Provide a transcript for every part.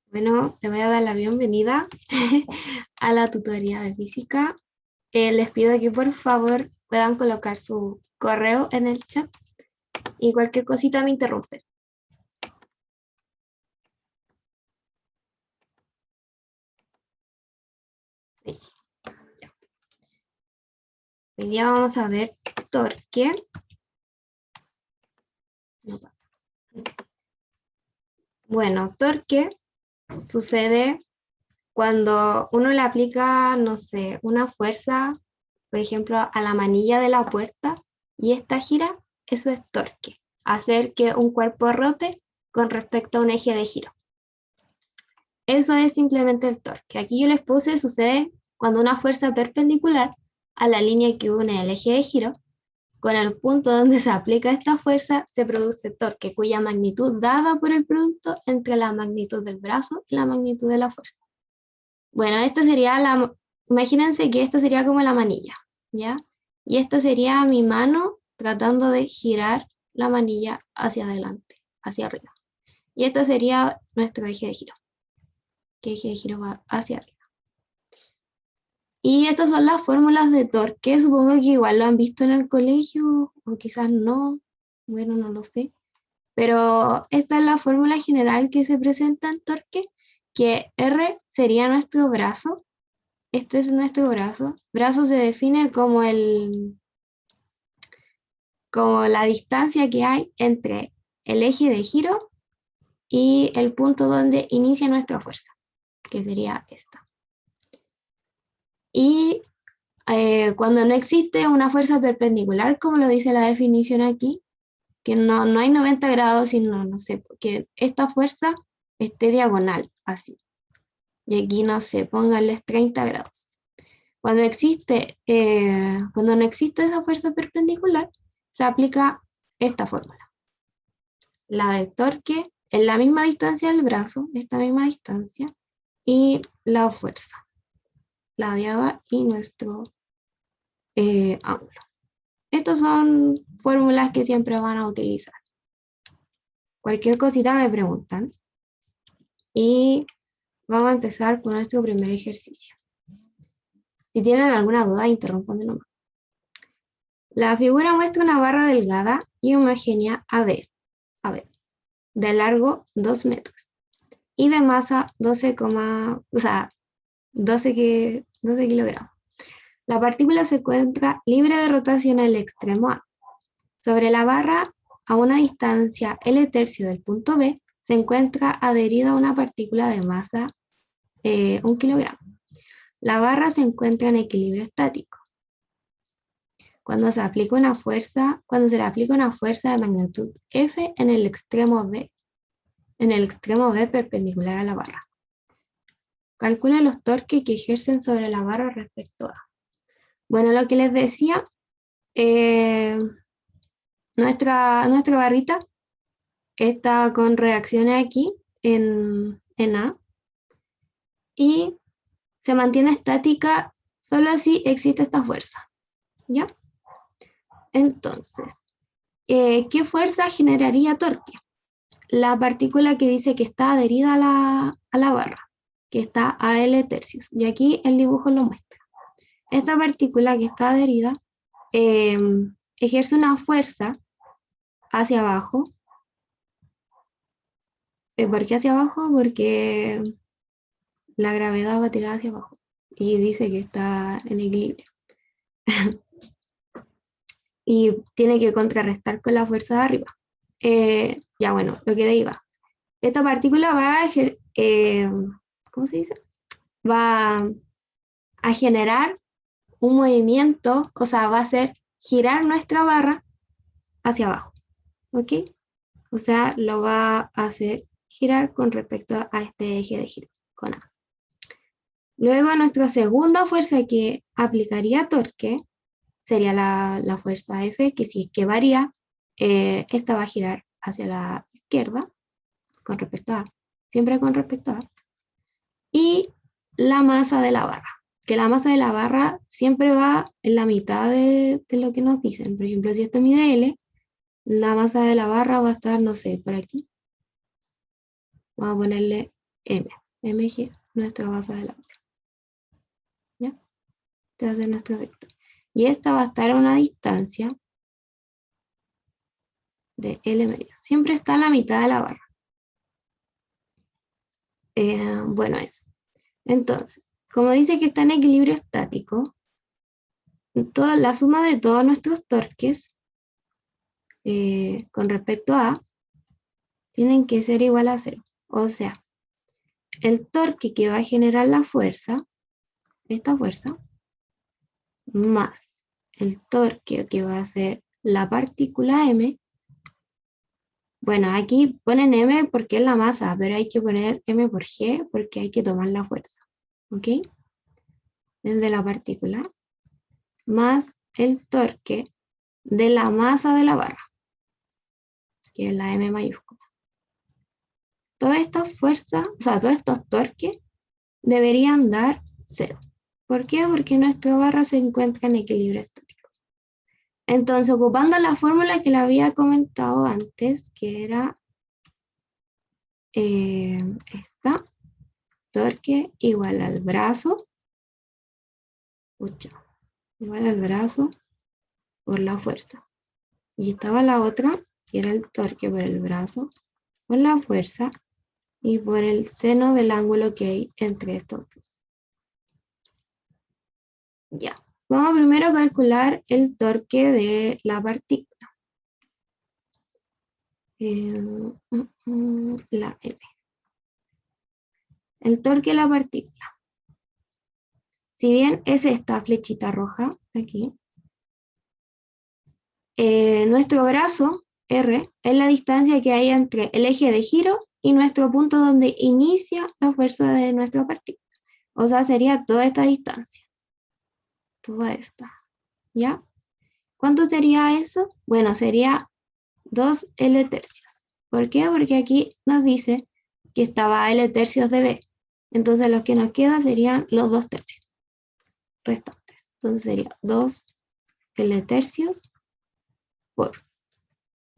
Bueno, te voy a dar la bienvenida a la tutoría de física. Les pido que por favor puedan colocar su correo en el chat y cualquier cosita me interrumpen. Sí. Hoy día vamos a ver torque. No pasa. Bueno, torque sucede cuando uno le aplica, no sé, una fuerza, por ejemplo, a la manilla de la puerta y esta gira. Eso es torque. Hacer que un cuerpo rote con respecto a un eje de giro. Eso es simplemente el torque. Aquí yo les puse, sucede cuando una fuerza perpendicular a la línea que une el eje de giro, con el punto donde se aplica esta fuerza, se produce torque, cuya magnitud dada por el producto entre la magnitud del brazo y la magnitud de la fuerza. Bueno, esta sería imagínense que esta sería como la manilla, ¿ya? Y esta sería mi mano tratando de girar la manilla hacia adelante, hacia arriba. Y esta sería nuestro eje de giro, que eje de giro va hacia arriba. Y estas son las fórmulas de torque, supongo que igual lo han visto en el colegio, o quizás no, bueno, no lo sé. Pero esta es la fórmula general que se presenta en torque, que R sería nuestro brazo. Este es nuestro brazo. Brazo se define como la distancia que hay entre el eje de giro y el punto donde inicia nuestra fuerza, que sería esta. Y cuando no existe una fuerza perpendicular, como lo dice la definición aquí, que no hay 90 grados, sino, no sé, que esta fuerza esté diagonal, así. Y aquí, no sé, pónganles 30 grados. Cuando no existe esa fuerza perpendicular, se aplica esta fórmula. La del torque en la misma distancia del brazo, esta misma distancia, y la fuerza, la diada y nuestro ángulo. Estas son fórmulas que siempre van a utilizar. Cualquier cosita me preguntan. Y vamos a empezar con nuestro primer ejercicio. Si tienen alguna duda, interrúmpanme nomás. La figura muestra una barra delgada y homogénea AB, de largo 2 metros y de masa 12 kilogramos. La partícula se encuentra libre de rotación en el extremo A. Sobre la barra, a una distancia L tercio del punto B, se encuentra adherida una partícula de masa 1 kilogramo. La barra se encuentra en equilibrio estático. Cuando se le aplica una fuerza de magnitud F en el extremo B perpendicular a la barra. Calcula los torques que ejercen sobre la barra respecto a. Bueno, lo que les decía, nuestra barrita está con reacciones aquí en A y se mantiene estática solo si existe esta fuerza, ¿ya? Entonces, ¿qué fuerza generaría torque? La partícula que dice que está adherida a la barra, que está a L tercios, y aquí el dibujo lo muestra. Esta partícula que está adherida ejerce una fuerza hacia abajo. ¿Por qué hacia abajo? Porque la gravedad va a tirar hacia abajo y dice que está en equilibrio. Y tiene que contrarrestar con la fuerza de arriba. Ya bueno, lo que de ahí va. Esta partícula va a, ¿cómo se dice? Va a generar un movimiento, o sea, va a hacer girar nuestra barra hacia abajo, ¿ok? O sea, lo va a hacer girar con respecto a este eje de giro, con A. Luego, nuestra segunda fuerza que aplicaría torque sería la fuerza F, que si es que varía, esta va a girar hacia la izquierda, con respecto a A, siempre con respecto a A. Y la masa de la barra, que la masa de la barra siempre va en la mitad de lo que nos dicen. Por ejemplo, si esto mide L, la masa de la barra va a estar, no sé, por aquí. Vamos a ponerle M. MG, nuestra base de la barra. ¿Ya? Este va a ser nuestro vector. Y esta va a estar a una distancia de L medio. Siempre está en la mitad de la barra. Bueno, eso. Entonces, como dice que está en equilibrio estático, la suma de todos nuestros torques con respecto a tienen que ser igual a 0. O sea, el torque que va a generar la fuerza, esta fuerza, más el torque que va a hacer la partícula M. Bueno, aquí ponen M porque es la masa, pero hay que poner M por G porque hay que tomar la fuerza. ¿Ok? Desde la partícula, más el torque de la masa de la barra, que es la M mayúscula. Todas estas fuerzas, o sea, todos estos torques deberían dar 0. ¿Por qué? Porque nuestra barra se encuentra en equilibrio estático. Entonces, ocupando la fórmula que le había comentado antes, que era esta, torque igual al brazo, igual al brazo por la fuerza. Y estaba la otra, que era el torque por el brazo, por la fuerza, y por el seno del ángulo que hay entre estos dos. Ya, vamos primero a calcular el torque de la partícula. La M. El torque de la partícula. Si bien es esta flechita roja, aquí, nuestro brazo, R, es la distancia que hay entre el eje de giro y nuestro punto donde inicia la fuerza de nuestra partícula. O sea, sería toda esta distancia. Toda esta. ¿Ya? ¿Cuánto sería eso? Bueno, sería 2 L tercios. ¿Por qué? Porque aquí nos dice que estaba L tercios de B. Entonces lo que nos queda serían los 2 tercios restantes. Entonces sería 2 L tercios por.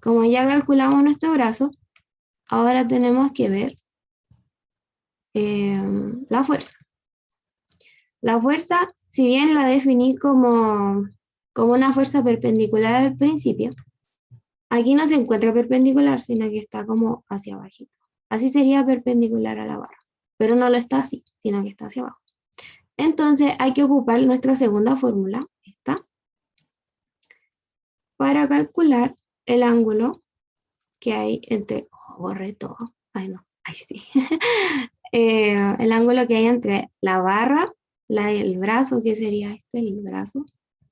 Como ya calculamos nuestro brazo, ahora tenemos que ver la fuerza. La fuerza, si bien la definí como una fuerza perpendicular al principio, aquí no se encuentra perpendicular, sino que está como hacia abajito. Así sería perpendicular a la barra, pero no lo está así, sino que está hacia abajo. Entonces hay que ocupar nuestra segunda fórmula, esta, para calcular el ángulo que hay entre, borré todo, ay no, ahí sí, el ángulo que hay entre la barra, el brazo, que sería este, el brazo,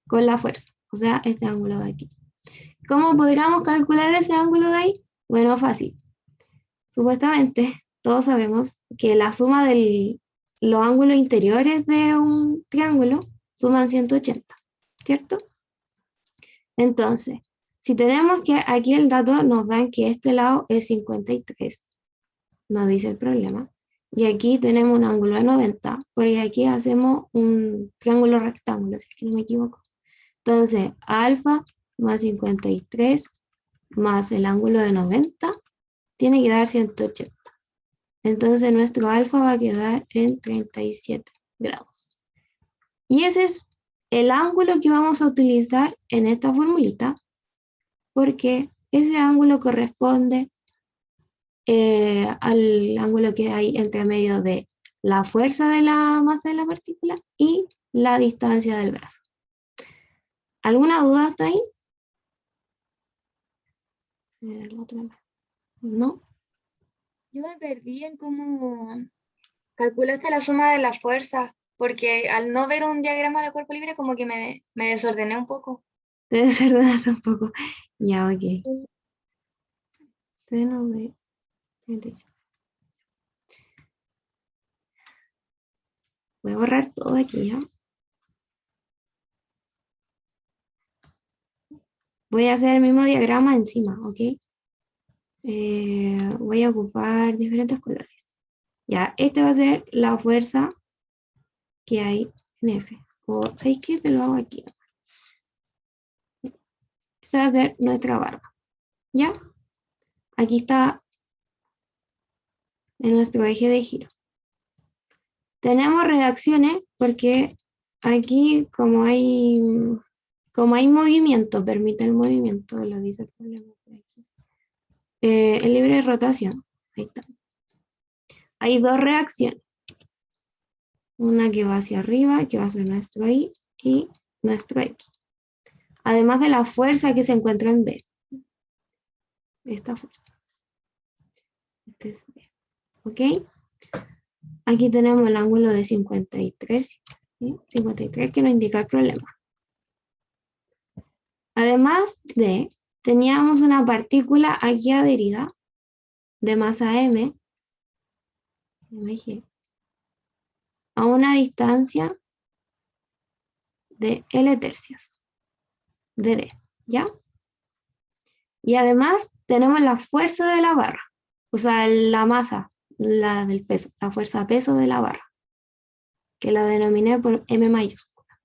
con la fuerza, o sea, este ángulo de aquí. ¿Cómo podríamos calcular ese ángulo de ahí? Bueno, fácil. Supuestamente, todos sabemos que la suma de los ángulos interiores de un triángulo suman 180, ¿cierto? Entonces, si tenemos que aquí el dato nos dan que este lado es 53, nos dice el problema, y aquí tenemos un ángulo de 90, porque aquí hacemos un triángulo rectángulo, si es que no me equivoco. Entonces, alfa más 53 más el ángulo de 90 tiene que dar 180. Entonces nuestro alfa va a quedar en 37 grados. Y ese es el ángulo que vamos a utilizar en esta formulita, porque ese ángulo corresponde al ángulo que hay entre medio de la fuerza de la masa de la partícula y la distancia del brazo. ¿Alguna duda hasta ahí? ¿No? Yo me perdí en cómo calculaste la suma de la fuerza, porque al no ver un diagrama de cuerpo libre como que me desordené un poco. Debe ser nada tampoco. Ya, ok. Seno de 37. Voy a borrar todo aquí, ¿ya? Voy a hacer el mismo diagrama encima, ¿ok? Voy a ocupar diferentes colores. Ya, este va a ser la fuerza que hay en F. O, ¿sabéis qué? Te lo hago aquí. Esta va a ser nuestra barra. ¿Ya? Aquí está en nuestro eje de giro. tenemos reacciones porque aquí como hay movimiento, permite el movimiento, lo dice el problema por aquí. El libre rotación, ahí está. Hay dos reacciones. Una que va hacia arriba, que va a ser nuestro Y, y nuestro X. Además de la fuerza que se encuentra en B. Esta fuerza. Este es B. ¿Ok? Aquí tenemos el ángulo de 53. ¿Sí? 53 que nos indica el problema. Además de, teníamos una partícula aquí adherida de masa M, mg, a una distancia de L tercios de B, ¿ya? Y además tenemos la fuerza de la barra, o sea, la masa, la del peso, la fuerza peso de la barra, que la denominé por M mayúscula.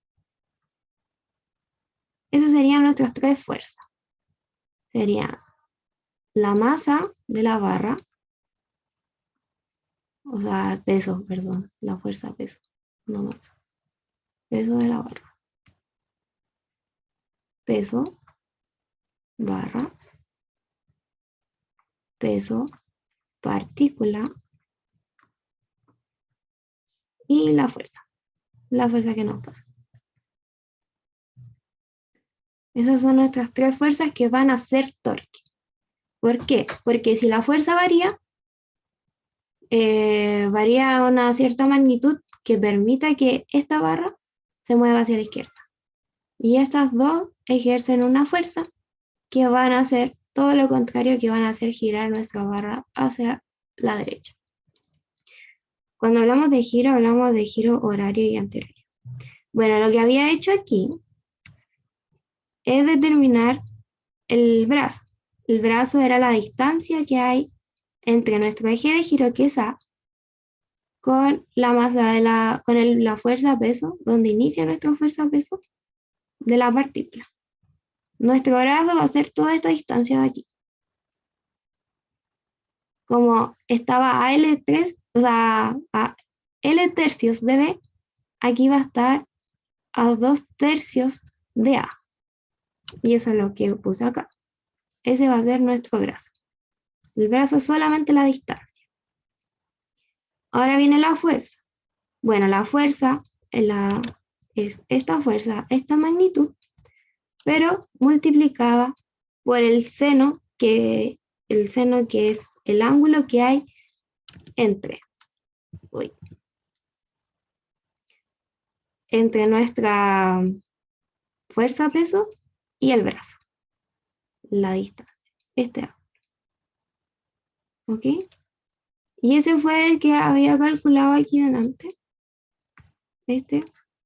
Esas serían nuestras tres fuerzas. Sería la masa de la barra, o sea, peso, perdón, la fuerza peso, no masa. Peso de la barra. Peso, barra, peso, partícula y la fuerza que nos da. Esas son nuestras tres fuerzas que van a ser torque. ¿Por qué? Porque si la fuerza varía, varía a una cierta magnitud que permita que esta barra se mueva hacia la izquierda. Y estas dos ejercen una fuerza que van a hacer todo lo contrario, que van a hacer girar nuestra barra hacia la derecha. Cuando hablamos de giro horario y anterior. Bueno, lo que había hecho aquí es determinar el brazo. El brazo era la distancia que hay entre nuestro eje de giro, que es A, con la masa la fuerza peso, donde inicia nuestra fuerza peso de la partícula. Nuestro brazo va a ser toda esta distancia de aquí. Como estaba a L3, o sea, a L tercios de B, aquí va a estar a 2 tercios de A. Y eso es lo que puse acá. Ese va a ser nuestro brazo. El brazo es solamente la distancia. Ahora viene la fuerza. Bueno, la fuerza es esta fuerza, esta magnitud, pero multiplicada por el seno que es el ángulo que hay entre nuestra fuerza peso y el brazo, la distancia, este ángulo. ¿Ok? Y ese fue el que había calculado aquí delante.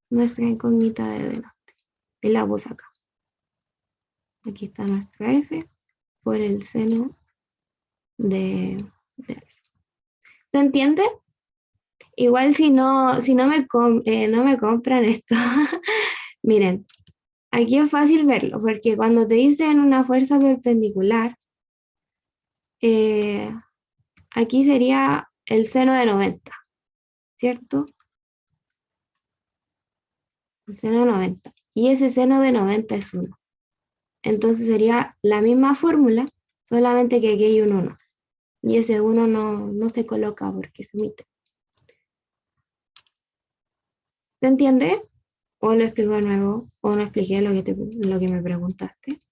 Nuestra incógnita de delante. Y la puse acá. Aquí está nuestra F por el seno de alfa. ¿Se entiende? Igual si no me compran esto, miren, aquí es fácil verlo, porque cuando te dicen una fuerza perpendicular, aquí sería el seno de 90, ¿cierto? El seno de 90. Y ese seno de 90 es 1. Entonces sería la misma fórmula, solamente que aquí hay un 1. Y ese 1 no se coloca porque se omite. ¿Se entiende? ¿O lo explico de nuevo? ¿O no expliqué lo que me preguntaste?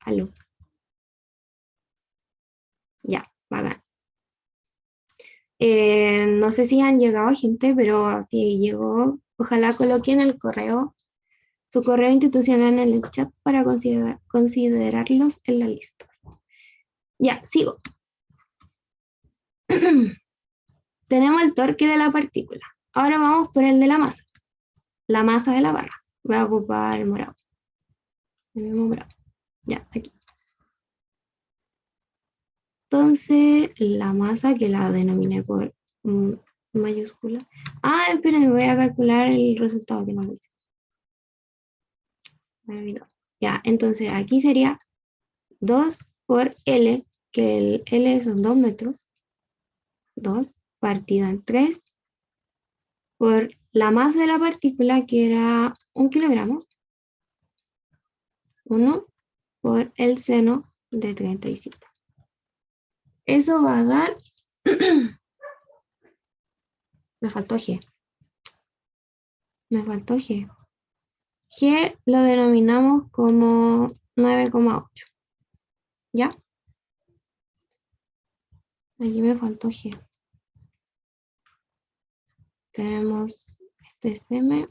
Aló. Ya, bacán. No sé si han llegado gente, pero si llegó, ojalá coloquen el correo, su correo institucional en el chat para considerarlos en la lista. Ya, sigo. Tenemos el torque de la partícula. Ahora vamos por el de la masa. La masa de la barra. Voy a ocupar el morado. El mismo morado. Ya, aquí. Entonces, la masa que la denominé por mayúscula. Ah, esperen, voy a calcular el resultado que no lo hice. Me olvidó. Ya, entonces aquí sería 2 por L, que el L son 2 metros, 2 partido en 3 por la masa de la partícula, que era 1 kilogramo, 1 por el seno de 37. Eso va a dar, me faltó G. G lo denominamos como 9,8. ¿Ya? Aquí me faltó G. Tenemos este es M,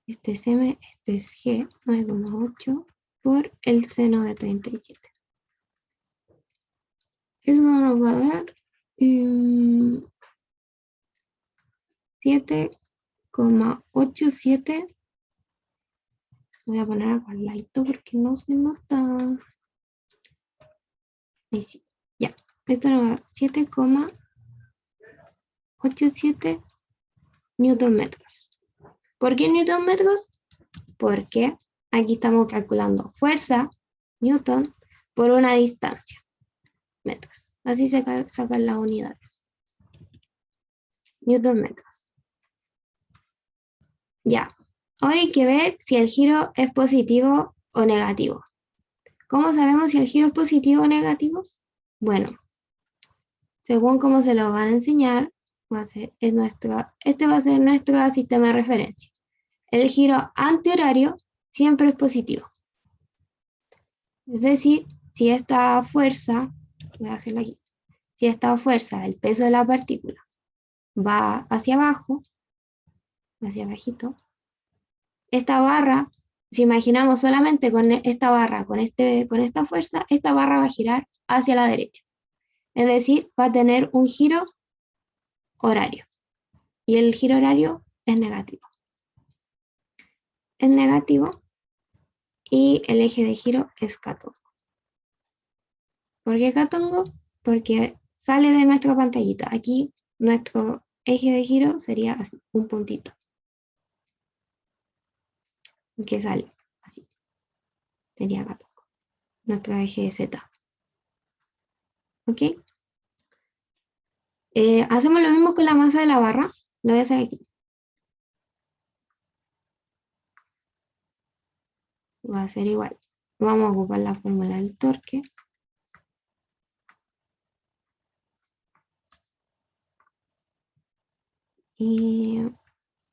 este es M, este es G, 9,8 por el seno de 37. Eso nos va a dar 7,87. Voy a poner acá al ladito porque no se nota. Ahí sí. Ya. Esto nos va a dar 7,87 newton metros. ¿Por qué newton metros? Porque aquí estamos calculando fuerza, newton, por una distancia, metros. Así se sacan las unidades. Newton metros. Ya. Ahora hay que ver si el giro es positivo o negativo. ¿Cómo sabemos si el giro es positivo o negativo? Bueno, según cómo se lo van a enseñar, este va a ser nuestro sistema de referencia. El giro antihorario siempre es positivo. Es decir, si esta fuerza, voy a hacerla aquí, si esta fuerza del peso de la partícula va hacia abajo, hacia abajito, esta barra, si imaginamos solamente con esta barra, con esta fuerza, esta barra va a girar hacia la derecha. Es decir, va a tener un giro horario. Y el giro horario es negativo. Es negativo y el eje de giro es catongo. ¿Por qué catongo? Porque sale de nuestra pantallita. Aquí nuestro eje de giro sería así, un puntito. Que sale así. Sería catongo. Nuestro eje de Z. ¿Ok? Hacemos lo mismo con la masa de la barra. Lo voy a hacer aquí. Va a ser igual. Vamos a ocupar la fórmula del torque. Y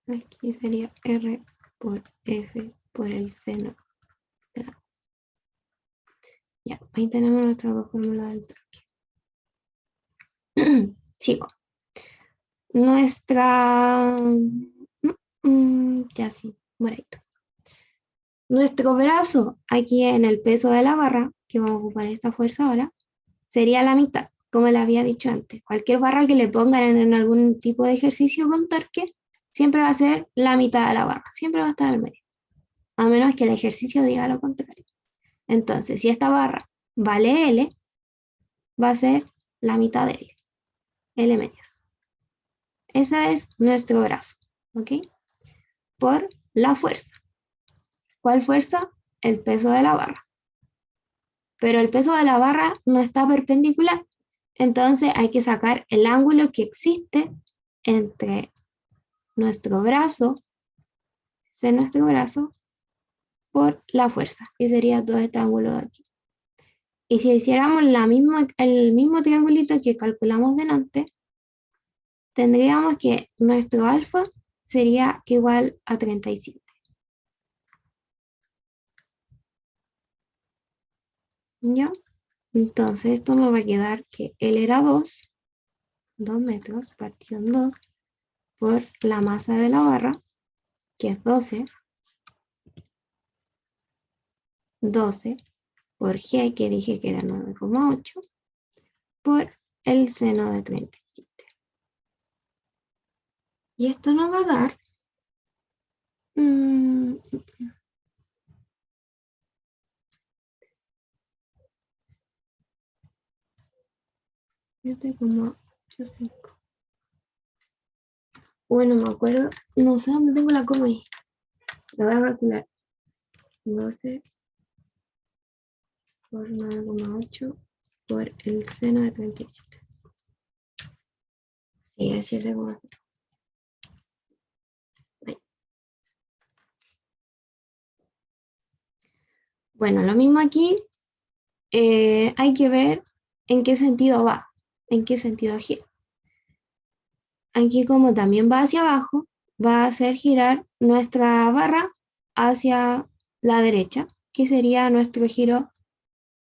aquí sería R por F por el seno de la... Ya, ahí tenemos nuestras dos fórmulas del torque. Sigo. Nuestra... ya sí, moradito. Nuestro brazo aquí en el peso de la barra, que vamos a ocupar esta fuerza ahora, sería la mitad, como le había dicho antes. Cualquier barra que le pongan en algún tipo de ejercicio con torque, siempre va a ser la mitad de la barra, siempre va a estar al medio, a menos que el ejercicio diga lo contrario. Entonces, si esta barra vale L, va a ser la mitad de L, L medios. Ese es nuestro brazo, ¿ok? Por la fuerza. ¿Cuál fuerza? El peso de la barra. Pero el peso de la barra no está perpendicular, entonces hay que sacar el ángulo que existe entre nuestro brazo, por la fuerza, que sería todo este ángulo de aquí. Y si hiciéramos el mismo triangulito que calculamos delante, tendríamos que nuestro alfa sería igual a 37. ¿Ya? Entonces esto nos va a quedar que L era 2 metros partido en 2 por la masa de la barra, que es 12 por G, que dije que era 9,8, por el seno de 37. Y esto nos va a dar 7,85. Bueno, me acuerdo, no sé dónde tengo la coma ahí. La voy a calcular. 12 por 9,8 por el seno de 37. Sí, el 7,0. Ahí. Bueno, lo mismo aquí, hay que ver en qué sentido va, en qué sentido gira. Aquí como también va hacia abajo, va a hacer girar nuestra barra hacia la derecha, que sería nuestro giro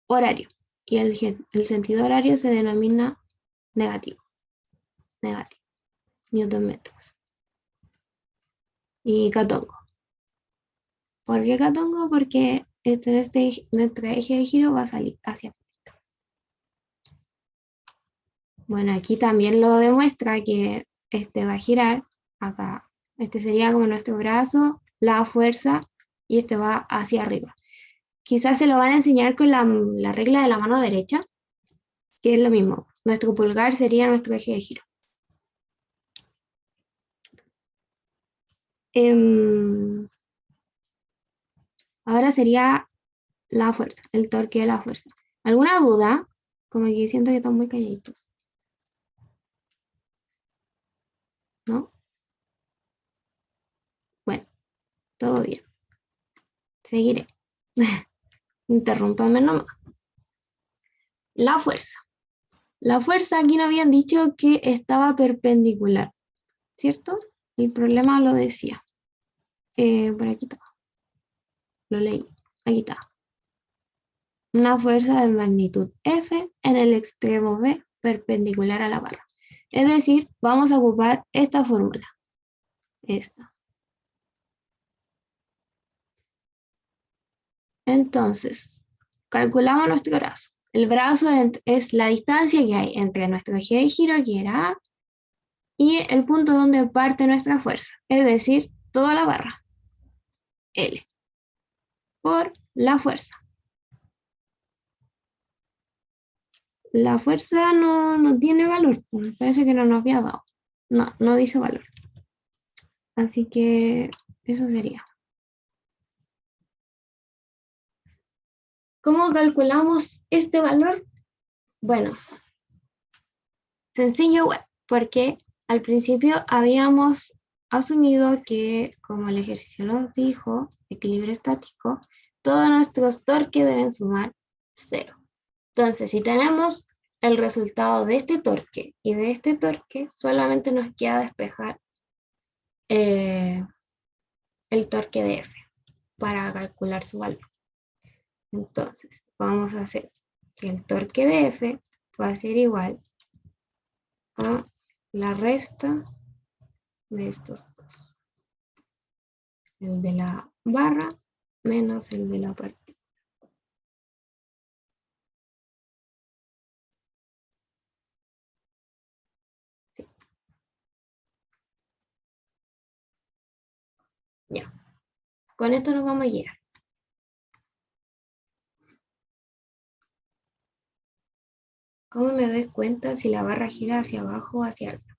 horario. Y el sentido horario se denomina negativo, negativo, newton metros. Y catongo. ¿Por qué catongo? Porque nuestro eje de giro va a salir hacia afuera. Bueno, aquí también lo demuestra que este va a girar acá. Este sería como nuestro brazo, la fuerza, y este va hacia arriba. Quizás se lo van a enseñar con la regla de la mano derecha, que es lo mismo. Nuestro pulgar sería nuestro eje de giro. Ahora sería la fuerza, el torque de la fuerza. ¿Alguna duda? Como que siento que están muy calladitos. ¿No? Bueno, todo bien. Seguiré. Interrúmpame nomás. La fuerza. La fuerza aquí nos habían dicho que estaba perpendicular, ¿cierto? El problema lo decía. Por aquí está. Lo leí. Aquí está. Una fuerza de magnitud F en el extremo B perpendicular a la barra. Es decir, vamos a ocupar esta fórmula. Esta. Entonces, calculamos nuestro brazo. El brazo es la distancia que hay entre nuestro eje de giro, que era A, y el punto donde parte nuestra fuerza, es decir, toda la barra, L, por la fuerza. La fuerza no tiene valor, me parece que no nos había dado. No dice valor. Así que eso sería. ¿Cómo calculamos este valor? Bueno, sencillo web, porque al principio habíamos asumido que, como el ejercicio nos dijo, equilibrio estático, todos nuestros torques deben sumar 0. Entonces, si tenemos el resultado de este torque y de este torque, solamente nos queda despejar el torque de F para calcular su valor. Entonces, vamos a hacer que el torque de F va a ser igual a la resta de estos dos. El de la barra menos el de la partícula. Sí. Ya. Con esto nos vamos a guiar. ¿Cómo me doy cuenta si la barra gira hacia abajo o hacia arriba?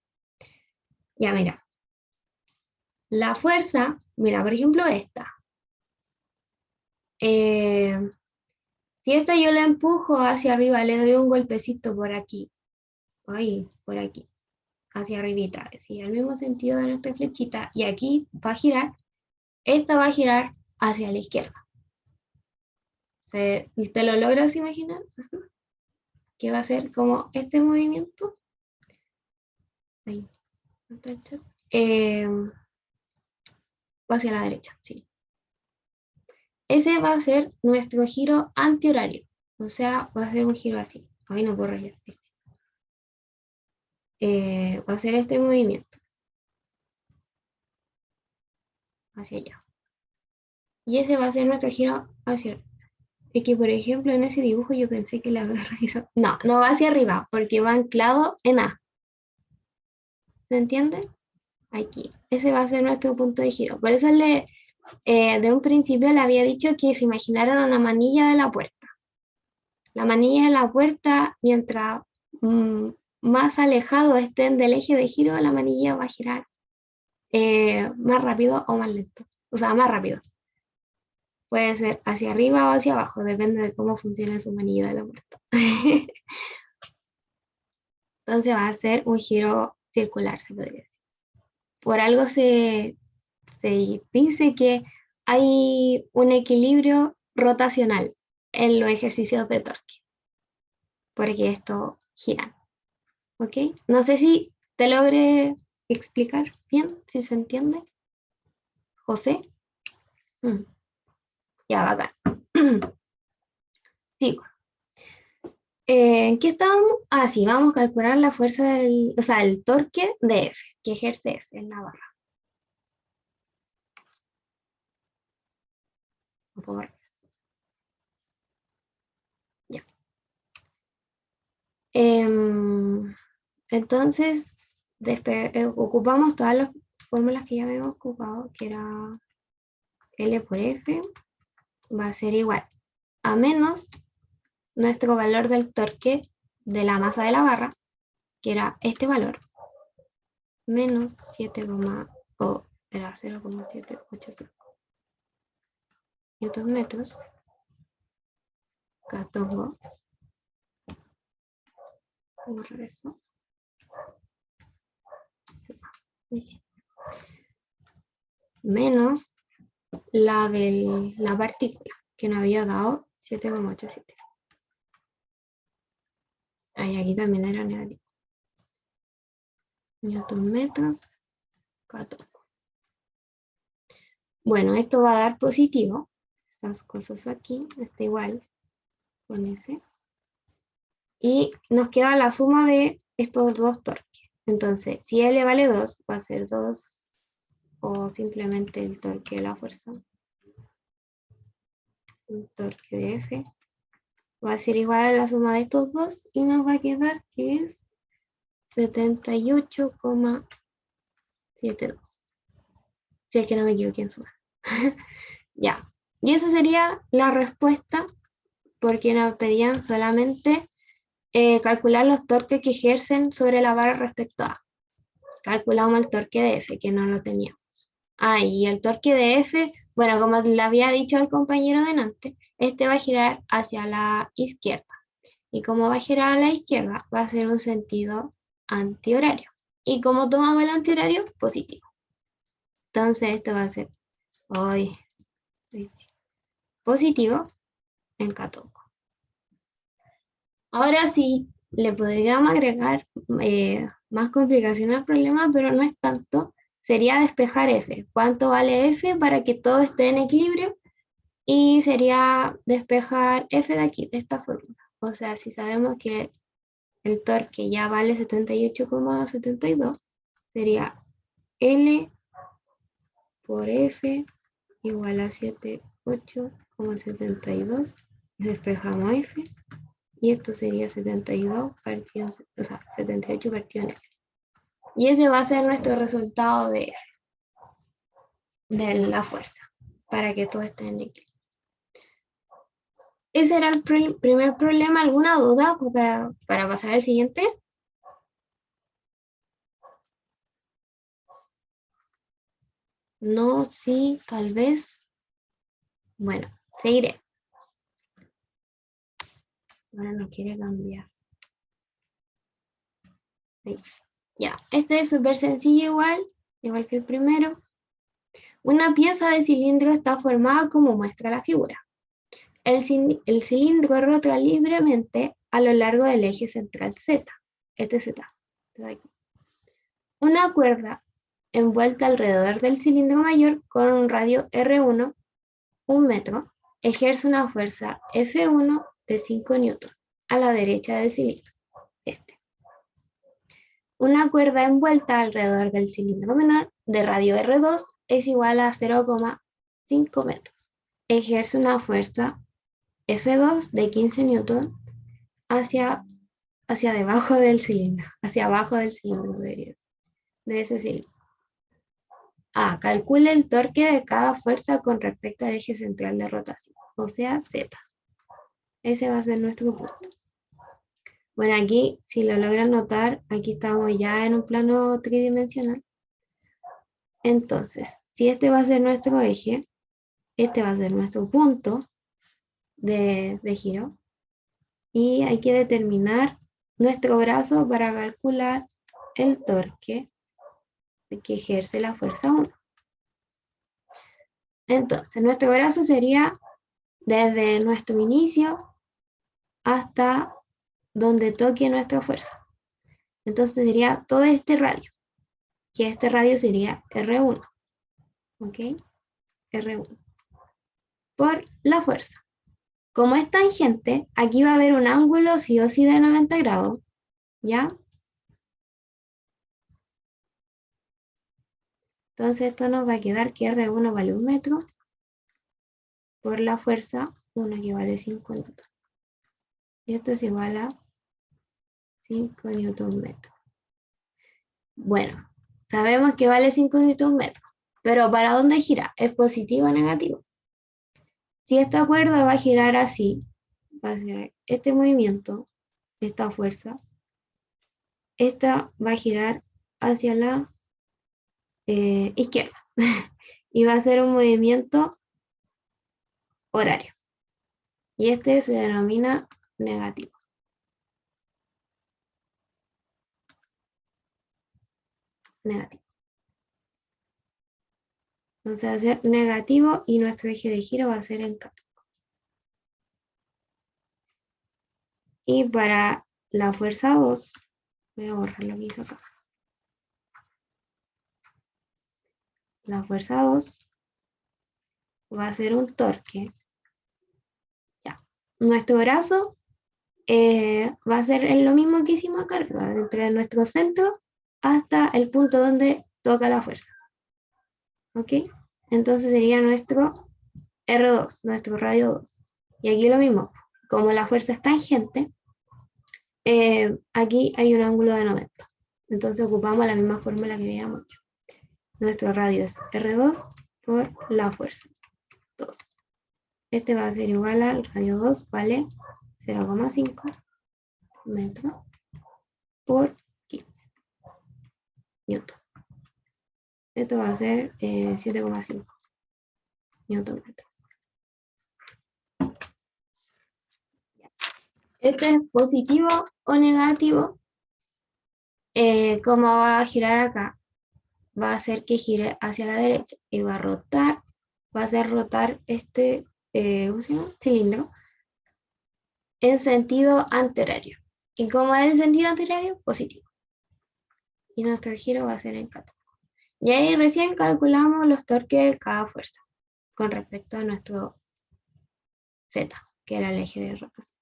Ya, mira. La fuerza, mira, por ejemplo esta. Si esta yo la empujo hacia arriba, le doy un golpecito por aquí. Ahí, por aquí. Hacia arribita. Sí, al mismo sentido de nuestra flechita. Y aquí va a girar. Esta va a girar hacia la izquierda. ¿Te lo logras imaginar? ¿Así? Que va a ser como este movimiento. Ahí. Va hacia la derecha, sí. Ese va a ser nuestro giro antihorario. O sea, va a ser un giro así. Ahí no puedo rayar. Va a ser este movimiento. Hacia allá. Y ese va a ser nuestro giro hacia arriba. Es que, por ejemplo, en ese dibujo yo pensé que la barra hizo... No va hacia arriba, porque va anclado en A. ¿Se entiende? Aquí. Ese va a ser nuestro punto de giro. Por eso de un principio le había dicho que se imaginaran una manilla de la puerta. La manilla de la puerta, mientras más alejado estén del eje de giro, la manilla va a girar más rápido o más lento. O sea, más rápido. Puede ser hacia arriba o hacia abajo, depende de cómo funcione su manilla de la puerta. Entonces va a ser un giro circular, se podría decir. Por algo se dice que hay un equilibrio rotacional en los ejercicios de torque, porque esto gira. ¿Ok? No sé si te logré explicar bien, si se entiende. José. Ya, bacán. Sigo. ¿En qué estamos? Ah, sí, vamos a calcular la fuerza del, o sea, el torque de F, que ejerce F en la barra. Por eso. Ya. Entonces, ocupamos todas las fórmulas que ya habíamos ocupado, que era L por F, va a ser igual a menos nuestro valor del torque de la masa de la barra, que era este valor, menos 7, era 0,785 newton metros, acá tengo, borrar eso, menos la de la partícula, que nos había dado 7,87. Ahí aquí también era negativo. Newton metros, 14. Bueno, esto va a dar positivo. Estas cosas aquí, está igual con ese. Y nos queda la suma de estos dos torques. Entonces, si L vale 2, va a ser 2 o simplemente el torque de la fuerza. El torque de F va a ser igual a la suma de estos dos y nos va a quedar que es 78,72. Si es que no me equivoqué en suma. Ya. Y esa sería la respuesta porque nos pedían solamente calcular los torques que ejercen sobre la barra respecto a. Calculamos el torque de F, que no lo teníamos. Ah, y el torque de F, bueno, como le había dicho al compañero delante, este va a girar hacia la izquierda. Y como va a girar a la izquierda, va a ser un sentido antihorario. Y como tomamos el antihorario, positivo. Entonces esto va a ser hoy positivo en católico. Ahora sí, le podríamos agregar más complicación al problema, pero no es tanto. Sería despejar F. ¿Cuánto vale F para que todo esté en equilibrio? Y sería despejar F de aquí, de esta fórmula. O sea, si sabemos que el torque ya vale 78,72, sería L por F igual a 78,72. Despejamos F. Y esto sería 72 partido, o sea, 78 partido en F. Y ese va a ser nuestro resultado de F, de la fuerza, para que todo esté en equilibrio. Ese era el primer problema. ¿Alguna duda para pasar al siguiente? No, sí, tal vez. Bueno, seguiré. Ahora no quiere cambiar. Ahí. Ya, este es súper sencillo igual que el primero. Una pieza de cilindro está formada como muestra la figura. El cilindro rota libremente a lo largo del eje central Z. Este Z. Una cuerda envuelta alrededor del cilindro mayor con un radio R1, 1 metro, ejerce una fuerza F1 de 5 newton a la derecha del cilindro. Una cuerda envuelta alrededor del cilindro menor de radio R2 es igual a 0,5 metros. Ejerce una fuerza F2 de 15 newton hacia debajo del cilindro, hacia abajo del cilindro de ese cilindro. A. Calcule el torque de cada fuerza con respecto al eje central de rotación, o sea, Z. Ese va a ser nuestro punto. Bueno, aquí, si lo logran notar, aquí estamos ya en un plano tridimensional. Entonces, si este va a ser nuestro eje, este va a ser nuestro punto de giro, y hay que determinar nuestro brazo para calcular el torque que ejerce la fuerza 1. Entonces, nuestro brazo sería desde nuestro inicio hasta donde toque nuestra fuerza. Entonces sería todo este radio, que este radio sería R1, ¿ok? R1, por la fuerza. Como es tangente, aquí va a haber un ángulo sí o sí de 90 grados, ¿ya? Entonces esto nos va a quedar que R1 vale 1 metro por la fuerza 1 que vale 5 newton. Y esto es igual a 5 newton metro. Bueno, sabemos que vale 5 newton metro, pero ¿para dónde gira? ¿Es positivo o negativo? Si esta cuerda va a girar así, va a ser este movimiento, esta fuerza, esta va a girar hacia la izquierda y va a ser un movimiento horario. Y este se denomina negativo. Negativo. Entonces va a ser negativo y nuestro eje de giro va a ser en cátodo. Y para la fuerza 2, voy a borrar lo que hice acá. La fuerza 2 va a ser un torque. Ya. Nuestro brazo va a ser lo mismo que hicimos acá arriba, entre nuestro centro hasta el punto donde toca la fuerza. ¿Ok? Entonces sería nuestro R2, nuestro radio 2. Y aquí lo mismo, como la fuerza es tangente, aquí hay un ángulo de 90. Entonces ocupamos la misma fórmula que habíamos hecho. Nuestro radio es R2 por la fuerza 2. Este va a ser igual al radio 2, vale 0,5 metros por 15 newton. Esto va a ser 7,5 newton metros. ¿Este es positivo o negativo? ¿Cómo va a girar acá? Va a hacer que gire hacia la derecha y va a rotar, va a hacer rotar este ¿cómo se llama? Cilindro en sentido antihorario. ¿Y cómo es el sentido antihorario? Positivo. Y nuestro giro va a ser en cátodo. Y ahí recién calculamos los torques de cada fuerza con respecto a nuestro Z, que era el eje de rotación.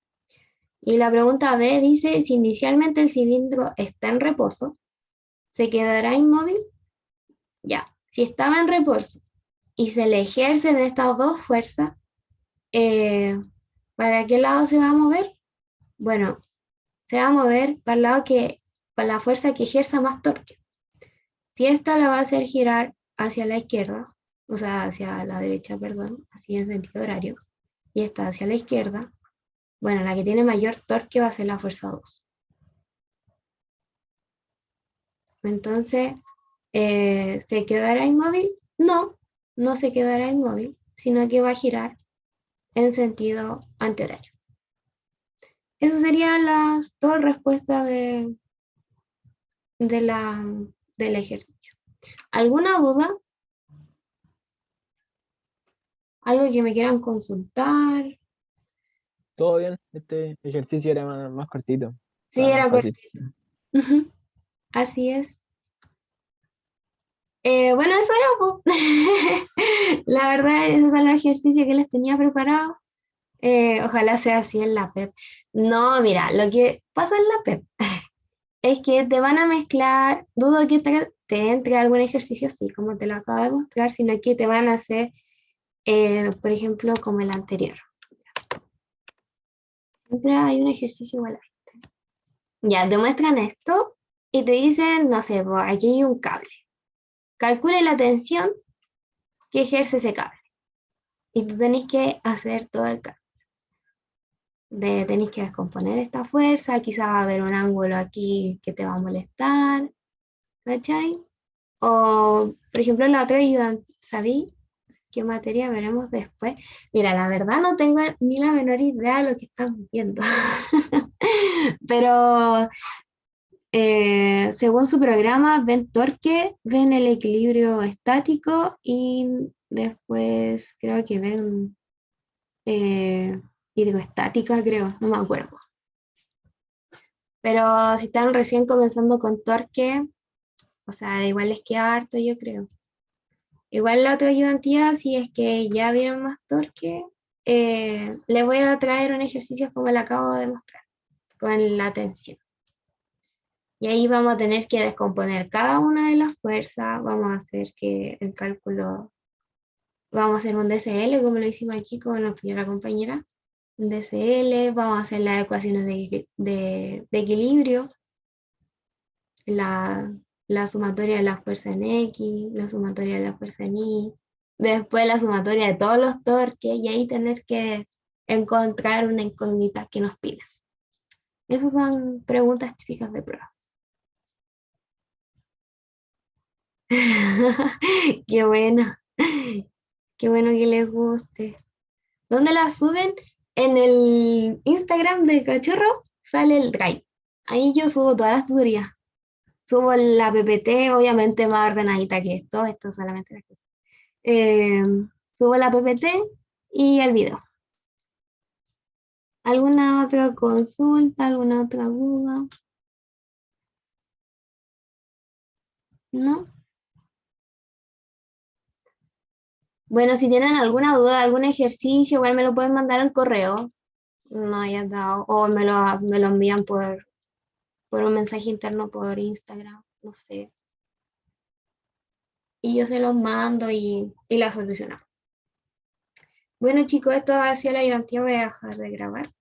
Y la pregunta B dice, si inicialmente el cilindro está en reposo, ¿se quedará inmóvil? Ya, si estaba en reposo y se le ejercen estas dos fuerzas, ¿para qué lado se va a mover? Bueno, se va a mover para el lado para la fuerza que ejerza más torque. Si esta la va a hacer girar hacia la izquierda, o sea, hacia la derecha, perdón, así en sentido horario, y esta hacia la izquierda, bueno, la que tiene mayor torque va a ser la fuerza 2. Entonces, ¿se quedará inmóvil? No, no se quedará inmóvil, sino que va a girar en sentido antihorario. Esas serían las dos respuestas del ejercicio. ¿Alguna duda? ¿Algo que me quieran consultar? Todo bien, este ejercicio era más cortito, Sí, estaba más era fácil. cortito. Ujú, así es. Bueno, eso era, po. La verdad, esos son los ejercicios que les tenía preparados. Ojalá sea así en la PEP. No, mira, lo que pasa en la PEP es que te van a mezclar, dudo que te entre algún ejercicio así, como te lo acabo de mostrar, sino que te van a hacer, por ejemplo, como el anterior. Siempre hay un ejercicio igual. Ya, te muestran esto y te dicen, no sé, pues, aquí hay un cable. Calcule la tensión que ejerce ese cable. Y tú tenés que hacer todo el cálculo. Tenés que descomponer esta fuerza, quizá va a haber un ángulo aquí que te va a molestar, ¿cachai? O, por ejemplo, en la otra ayuda, ¿sabí qué materia veremos después? Mira, la verdad no tengo ni la menor idea de lo que están viendo. Pero Según su programa, ven torque, ven el equilibrio estático y después creo que ven hidroestática, creo, no me acuerdo. Pero si están recién comenzando con torque, o sea, igual les queda harto, yo creo. Igual la otra ayudantía, si es que ya vieron más torque, les voy a traer un ejercicio como le acabo de mostrar, con la tensión. Y ahí vamos a tener que descomponer cada una de las fuerzas, vamos a hacer que el cálculo, vamos a hacer un DCL, como lo hicimos aquí con la compañera, un DCL, vamos a hacer las ecuaciones de equilibrio, la sumatoria de la fuerza en X, la sumatoria de la fuerza en Y, después la sumatoria de todos los torques, y ahí tener que encontrar una incógnita que nos pida. Esas son preguntas típicas de prueba. Qué bueno, qué bueno que les guste. ¿Dónde la suben? En el Instagram de Cachorro sale el Drive. Ahí yo subo todas las tutorías. Subo la PPT, obviamente más ordenadita que esto solamente la cosa. Subo la PPT y el video. ¿Alguna otra consulta? ¿Alguna otra duda? ¿No? Bueno, si tienen alguna duda, algún ejercicio, igual me lo pueden mandar al correo. No hayas dado, o me lo envían por un mensaje interno por Instagram, no sé. Y yo se los mando y la solucionamos. Bueno, chicos, esto ha sido la ayudantía, voy a dejar de grabar.